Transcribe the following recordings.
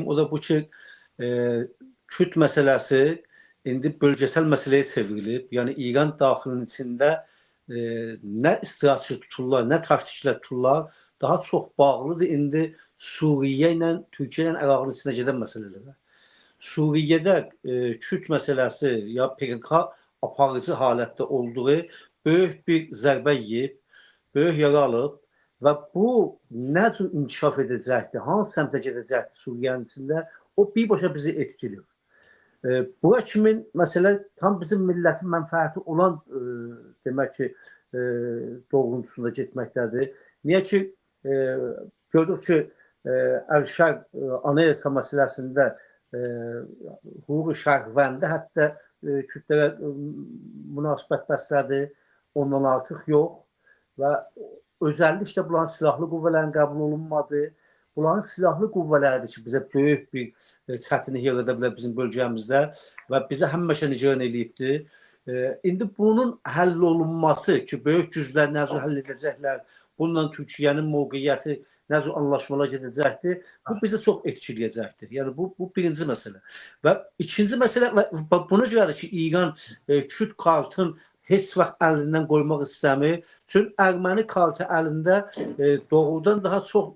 O da bu ki Kürt meselesi indi bölgesel meseleye çevrilib. Yani İran daxilinin içinde ne strateji tuturlar, ne taktikler tuturlar daha çok bağlıdır indi Suriye ile Türkiye ile Irak'ın içine giden meselelerə. Suriye'de Kürt meselesi ya PKK aparıcı halette olduğu büyük bir zərbə yiyib, böyük yara alıb və bu nə cür inkişaf edəcəkdir, hansı səmtə gedəcəkdir Suriye'nin içində, o birbaşa bizi etkilir. Bura kimin məsələ tam bizim millətin mənfəəti olan demək ki doğrultusunda getməkdədir. Niyə ki gördük ki Əl-Şərq Anayasa məsələsində hüquq-i şərqvəndə hətta Kürtlərə münasibət bəslədi, ondan artıq yox və özəlliklə bunların silahlı qüvvələrin qəbul olunmadı. Bunların silahlı qüvvələridir ki, bizə böyük bir çətinlik yarada bilər bizim bölgəmizdə və bizə həmişə nigaran eləyibdir. İndi bunun həll olunması ki, böyük güclər nə cür həll edəcəklər, bununla Türkiyənin mövqeyiyyəti nə cür anlaşmalar gedəcəkdir, bu bizi çox etkiləyəcəkdir. Yəni bu birinci məsələ. Və ikinci məsələ, buna görə ki, İran Kürt kartın heç vaxt əlindən qoymaq istəmir. Çünki Erməni kartı əlində doğrudan daha çox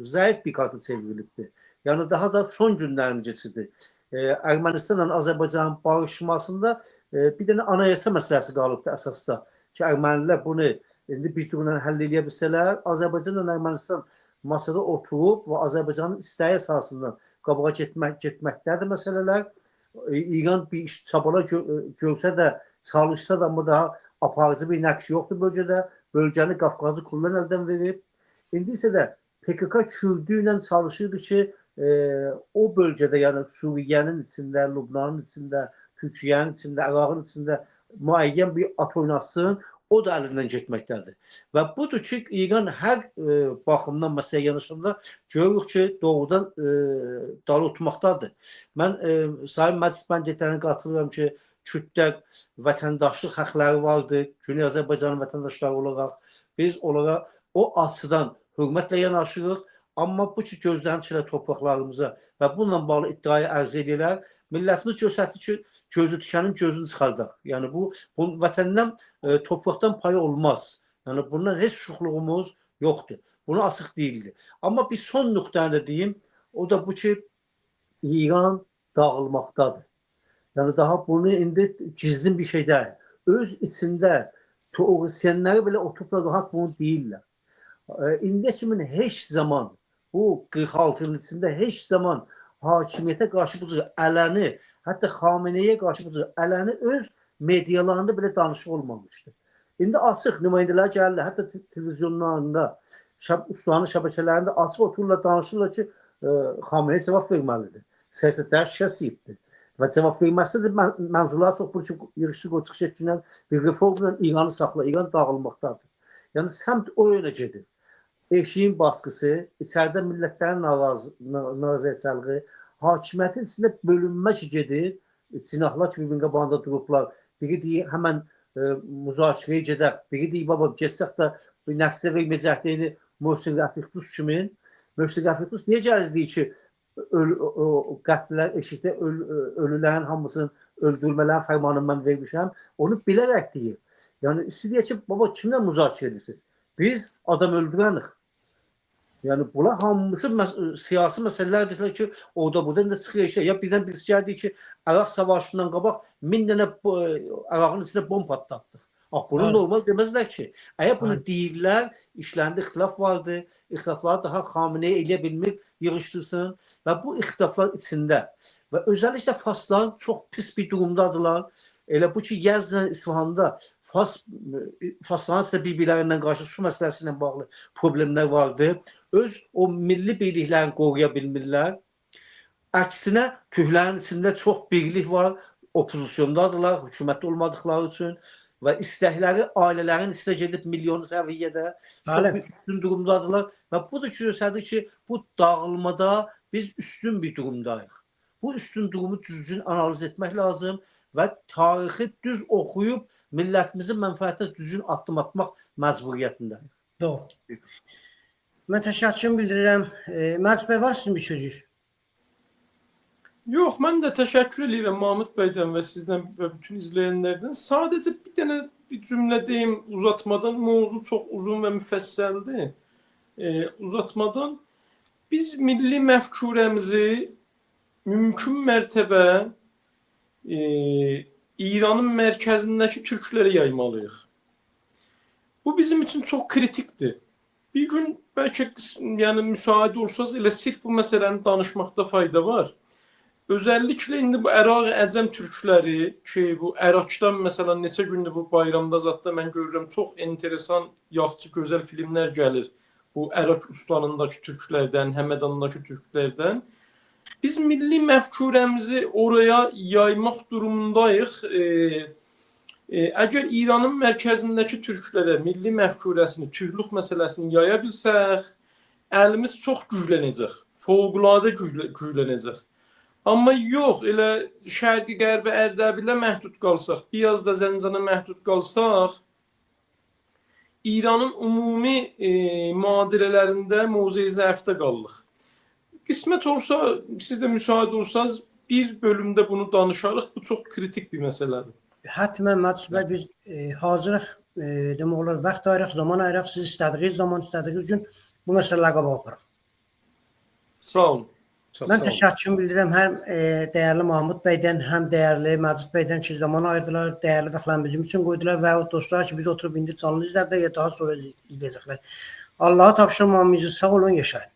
zəif bir kartı çevrilibdir. Yəni daha da son günlərini keçirdi. Ermənistanla Azərbaycanın barışmasında bir dənə anayasa məsələsi qalıbdır əsasda. Ki, Ermənilər bunu indi bir türlü həll edə bilsələr, Azərbaycanla Ermənistan masada oturub və Azərbaycanın istəyi əsasından qabağa getməkdədir məsələlər. İran bir iş çabalar görsə də, çalışsa da amma daha aparıcı bir nəqş yoxdur bölgədə. Bölgəni Qafqazı kullan əldən verib. İndi isə də PKK Kürdü ilə çalışırdı ki, o bölgədə, yəni Suriye'nin içində, Lübnanın içində, Türkiye'nin içində, Irak'ın içində müəyyən bir at oynasın, o da əlindən getməkdədir. Və budur ki, İran hər baxımdan məsələyə yanaşanda görürük ki, doğrudan dalı tutmaqdadır. Mən Sayın Məclis bəndəklərinə qatılıyorum ki, Kürtlər vətəndaşlıq haqları vardır. Güney Azərbaycanın vətəndaşları olaraq biz onlara o açıdan hörmətlə yanaşırıq. Amma bu ki, gözlərini çilə torpaqlarımıza və bununla bağlı iddiayı ərz edirlər. Millətimiz göstərdi ki, gözü düşənin gözünü çıxardaq. Yəni bu vətəndən, torpaqdan payı olmaz. Yəni bundan heç şuxluğumuz yoxdur. Bunu açıq deyildi. Amma bir son nöqtəni də deyim, o da bu ki, İran dağılmaqdadır. Yəni daha bunu indi gizlin bir şey deyil. Öz içində teorisyenləri belə oturublar rahat bunu deyirlər. İndiyə kimin heç zaman bu 46'nın içində heç zaman hakimiyyətə qarşı bu cür ələni, hətta Xameneyə qarşı bu cür ələni öz medialarında belə danışıq olmamışdır. İndi açıq nümayəndələr gəlirlər, hətta televizyonlarında, ustanın şəbəkələrində açıq otururlar, danışırlar ki, Xameneyə cavab verməlidir. Siyasətlər şikəst yiyibdir. Və cavab verməsi də mənzurları çox bu ki, yığışıq o çıxış etkindən bir reformla İranı saxla, İran dağılmaqdadır. Yəni səmt o yönə gedir. Eşiyin baskısı, içəridə millətlərin narazıçılığı, hakimiyyətin içində bölünmə ki gedir, cinahlar ki bir-birinin qabağında durublar. Biri deyir, həmən müzakirəyə gedək, biri deyir, baba, geçsək də bir nəticə verməyəcəkdiyini Möhsin Rəfiqdus kimin? Möhsin Rəfiqdus niyə gəlir deyir ki, qətlilər, eşikdə ölülərin hamısının öldürmələrin fərmanını mən vermişəm, onu bilərək deyir. Yəni, istəyir ki, baba, kimlə müzakirə edirsiniz? Biz adam öldürənik. Yəni, bunlar hamısı siyasi məsələlərdir ki, orada buradan da çıxıyor işte. Ya birdən birisi gəldi ki, Əraq savaşından qabaq 1000 dənə Əraqın içində bomb patlatdıq. Bunu normal deməzlər ki. Əgər bunu deyirlər, işlərində ixtilaf vardır, ixtilafları daha Xameneyə eləyə bilmir, yığışdırsın və bu ixtilaflar içində və özəlliklə Farsların çox pis bir durumdadırlar. Elə bu ki, Yəzdən İsfahanda Farsların isə bir-birlərindən qarşı su məsələsi ilə bağlı problemlər vardır. Öz o milli birliklərini qoruya bilmirlər. Əksinə, Türklərin içində çox birlik var, opozisyondadırlar, hökumətdə olmadıqları üçün və istəkləri ailələrin içində gedib milyonu səviyyədə çox bir üstün durumdadırlar və budur ki, göstərdir ki, bu dağılmada biz üstün bir durumdayıq. Bu üstün durumu düzgün analiz etmək lazım və tarixi düz oxuyub millətimizin mənfəətinə düzgün addım atmaq məcburiyyətindəyik. Doğru. Mən təşəkkür bildirirəm. Məclis bəy, var sizin bir sözünüz? Yox, mən də təşəkkür edirəm Mahmud bəydən və sizdən və bütün izləyənlərdən. Sadəcə bir dənə bir cümlə deyim uzatmadan. Mövzu çox uzun və müfəssəldir. Uzatmadan biz milli məfkurəmizi mümkün mərtəbə İranın mərkəzindəki türklərə yaymalıyıq. Bu bizim üçün çox kritikdir. Bir gün bəlkə yəni müsait olsanız elə sırf bu məsələni danışmaqda fayda var. Özəlliklə indi bu Əraq-Əcəm türkləri ki, bu Əraqdan məsələn neçə gündür bu bayramda zətdə mən görürəm çox enteresan, yaxşı, gözəl filmlər gəlir. Bu Əraq ustanındakı türklərdən, Həmədandakı türklərdən. Biz milli məfkurəmizi oraya yaymaq durumundayıq. Əgər İranın mərkəzindəki türklərə milli məfkurəsini, türklük məsələsini yaya bilsək, əlimiz çox güclənəcək. Fövqəladə güclənəcək. Amma yox, elə şərqi qərbi Ərdəbilə məhdud qalsaq, biraz da Zəncana məhdud qalsaq, İranın ümumi mühadilələrində mövqeyi zəifdə qalırıq. Qismət olsa, siz də müsait olsanız bir bölümdə bunu danışarıq. Bu çox kritik bir məsələdir. Həttəmən Məclis bəy biz hazırıq, demək olar, vaxt ayırıq, zaman ayırıq. Siz istədiyiniz zaman, istədiyiniz gün bu məsələləri qabağa aparaq. Sağ olun. Mən təşəkkür bildirirəm həm dəyərli Mahmud bəydən, həm dəyərli Məclis bəydən ki, zaman ayırdılar, dəyərli vaxtlarını bizim üçün qoydular və o dostlar ki, biz oturub indi canlı izlədilər ya daha sonra izləyəcəklər. Allah'a tapşırmamızı sağ olun, yaşayın.